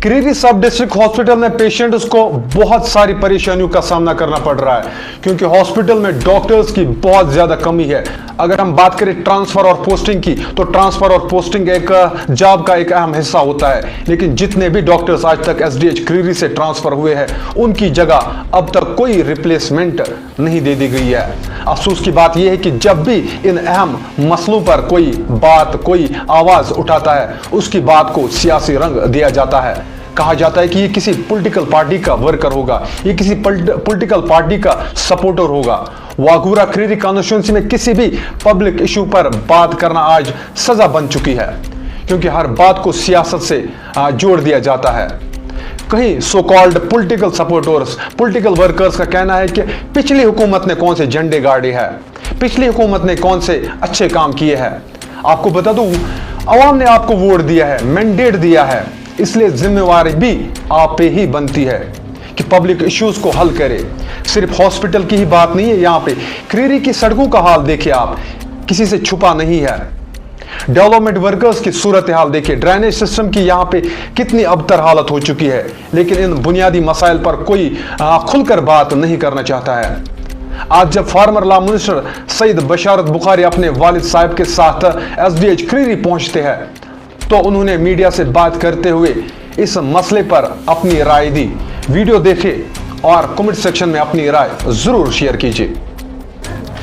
क्रीरी सब district hospital में patients को बहुत सारी परेशानियों का सामना करना पड़ रहा है क्योंकि हॉस्पिटल में डॉक्टर्स की बहुत ज्यादा कमी है। अगर हम बात करें ट्रांसफर और पोस्टिंग की तो ट्रांसफर और पोस्टिंग एक जॉब का एक अहम हिस्सा होता है, लेकिन जितने भी डॉक्टर्स आज तक एसडीएच क्रीरी से ट्रांसफर हुए हैं उनकी जगह अब तक कोई रिप्लेसमेंट नहीं दे दी गई है। अफसोस की बात यह है कि जब भी इन अहम मसलों पर कोई बात कोई आवाज उठाता है उसकी बात को सियासी रंग दिया जाता है। कहा जाता है कि ये किसी पॉलिटिकल पार्टी का वर्कर होगा, ये किसी पॉलिटिकल पार्टी का सपोर्टर होगा। वाघूरा क्रीरी कॉन्स्टिट्यूंसी में किसी भी पब्लिक इशू पर बात करना आज सजा बन चुकी है क्योंकि हर बात को सियासत से जोड़ दिया जाता है। कहीं so called political supporters, political workers का कहना है कि पिछली हुकूमत ने कौन से झंडे गाड़े हैं, पिछली हुकूमत ने कौन से अच्छे काम किए हैं। आपको बता दूं, अवाम ने आपको वोट दिया है, मैंडेट दिया है, इसलिए जिम्मेवारी भी आप पे ही बनती है कि पब्लिक इश्यूज को हल करे। सिर्फ हॉस्पिटल की ही बात नहीं है, यहाँ पे क्रीरी की सड़कों का हाल देखिए आप, किसी से छुपा नहीं है। डेवलपमेंट वर्कर्स की सूरत हाल देखिए, ड्रेनेज सिस्टम की यहाँ पे कितनी अबतर हालत हो चुकी है, लेकिन इन बुनियादी मसाइल पर कोई खुलकर बात नहीं करना चाहता है। आज जब फार्मर लॉ मिनिस्टर सईद बशारत बुखारी अपने वालिद साहब के साथ एसडीएच क्रीरी पहुंचते हैं तो उन्होंने मीडिया से बात करते हुए इस मसले पर अपनी राय दी। वीडियो देखें और कमेंट सेक्शन में अपनी राय जरूर शेयर कीजिए।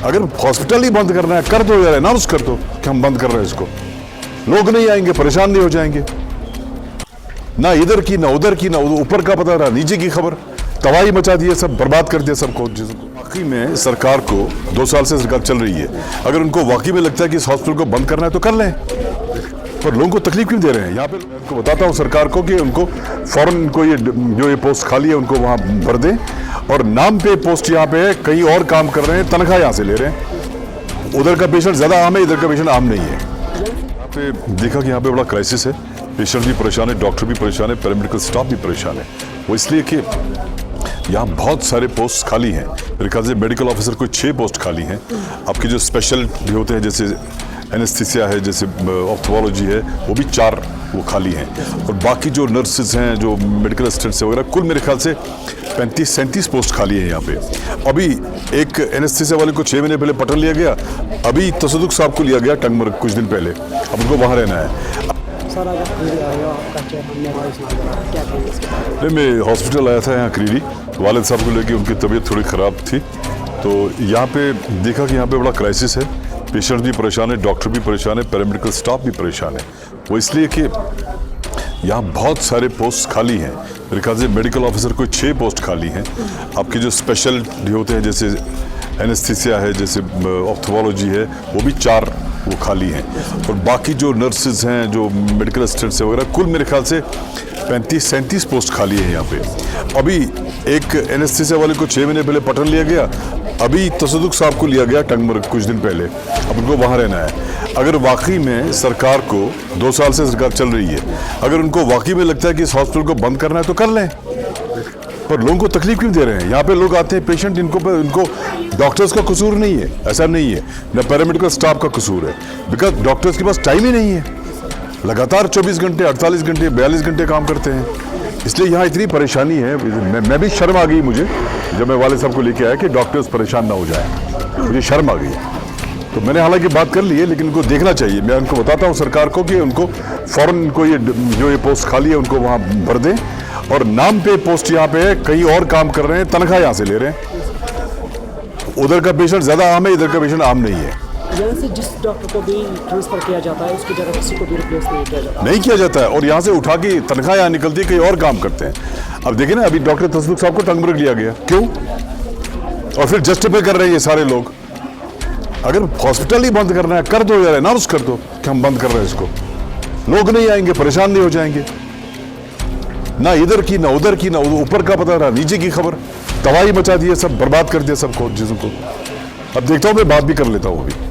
अगर हॉस्पिटल ही बंद करना है कर दो यार, अनाउंस कर दो कि हम बंद कर रहे हैं इसको। लोग नहीं आएंगे, परेशान नहीं हो जाएंगे। ना इधर की ना उधर की ना ऊपर का पता रहा, नीचे की खबर, तबाही मचा दी है, सब बर्बाद कर दिया सबको। वाकई में सरकार को 2 साल से सरकार चल रही है, अगर उनको वाकई में लगता है कि इस हॉस्पिटल को बंद करना है तो कर लें, पर लोगों को तकलीफ क्यों दे रहे हैं। यहाँ पे उनको बताता हूँ सरकार को कि उनको फौरन इनको ये जो ये पोस्ट खाली है उनको वहाँ भर दें, और नाम पे पोस्ट यहाँ पे है, कहीं और काम कर रहे हैं, तनख्वाह यहाँ से ले रहे हैं। उधर का पेशेंट ज्यादा आम है, इधर का पेशेंट आम नहीं है। यहाँ पे देखा कि यहाँ पे बड़ा क्राइसिस है, पेशेंट भी परेशान है, डॉक्टर भी परेशान है, पैरामेडिकल स्टाफ भी परेशान है। वो इसलिए कि यहाँ बहुत सारे पोस्ट खाली हैं। मेरे ख्याल से मेडिकल ऑफिसर कोई 6 पोस्ट खाली हैं। आपके जो स्पेशल भी होते हैं जैसे एनेस्थीसिया है, जैसे ऑप्थोलॉजी है, वो भी 4 वो खाली हैं। और बाकी जो नर्सेज हैं, जो मेडिकल असिस्टेंट्स वगैरह, कुल मेरे ख्याल से 35-37 पोस्ट खाली हैं यहाँ पे। अभी एक एनेस्थीसिया वाले को 6 महीने पहले पटन लिया गया, अभी तसदुक साहब को लिया गया टंगमर कुछ दिन पहले, अब उनको वहाँ रहना है। मैं हॉस्पिटल आया था यहाँ क्रीरी, वालिद साहब को लेके, उनकी तबीयत थोड़ी ख़राब थी, तो यहाँ पे देखा कि यहाँ पे बड़ा क्राइसिस है, पेशेंट भी परेशान है, डॉक्टर भी परेशान है, पैरामेडिकल स्टाफ भी परेशान है। वो इसलिए कि यहाँ बहुत सारे पोस्ट खाली हैं। मेरे ख्याल से मेडिकल ऑफिसर कोई 6 पोस्ट खाली हैं। आपके जो स्पेशल भी होते हैं जैसे एनेस्थीसिया है, जैसे ऑप्थोलॉजी है, वो भी 4 वो खाली हैं। और बाकी जो नर्सेज हैं, जो मेडिकल असिस्टेंट्स वगैरह, कुल मेरे ख्याल से 35-37 पोस्ट खाली है यहाँ पे। अभी एक एनेस्थीसिया वाले को 6 महीने पहले पटन लिया गया, अभी तसदुक साहब को लिया गया टंगमर कुछ दिन पहले, अब उनको वहाँ रहना है। अगर वाकई में सरकार को 2 साल से सरकार चल रही है, अगर उनको वाकई में लगता है कि इस हॉस्पिटल को बंद करना है तो कर लें, पर लोगों को तकलीफ क्यों दे रहे हैं। यहाँ पे लोग आते हैं पेशेंट, इनको डॉक्टर्स का कसूर नहीं है, ऐसा नहीं है, न पैरामेडिकल स्टाफ का कसूर है, बिकॉज डॉक्टर्स के पास टाइम ही नहीं है, लगातार 24 घंटे 48 घंटे 42 घंटे काम करते हैं, इसलिए यहाँ इतनी परेशानी है। मैं भी शर्म आ गई मुझे जब मैं वाले साहब को लेके आया कि डॉक्टर्स परेशान ना हो जाए, मुझे शर्म आ गई। तो मैंने हालांकि बात कर ली है, लेकिन उनको देखना चाहिए। मैं उनको बताता हूँ सरकार को कि उनको फौरन इनको ये जो ये पोस्ट खाली है उनको वहाँ भर दें, और नाम पे पोस्ट यहाँ पे है, कहीं और काम कर रहे हैं, तनख्वाह यहाँ से ले रहे हैं। उधर का पेशेंट ज्यादा आम है, इधर का पेशेंट आम नहीं है। से जिस डॉक्टर को भी ट्रांसफर किया जाता है उसकी जगह किसी को भी रिप्लेस नहीं किया जाता है, और यहाँ से उठा के तनख्वाह यहाँ निकलती है, कहीं और काम करते हैं। अब देखिए ना, अभी डॉक्टर तसदुक साहब को टंगमर लिया गया, क्यों? और फिर जस्टिफाई कर रहे हैं ये सारे लोग। अगर हॉस्पिटल ही बंद करना है कर दो यार, अनाउंस कर दो कि हम बंद कर रहे हैं इसको। लोग नहीं आएंगे, परेशान नहीं हो जाएंगे। ना इधर की ना उधर की ना ऊपर का पता रहा, नीचे की खबर, तबाही मचा दी है, सब बर्बाद कर दिया सबको चीजों को। अब देखता हूँ, मैं बात भी कर लेता हूँ अभी।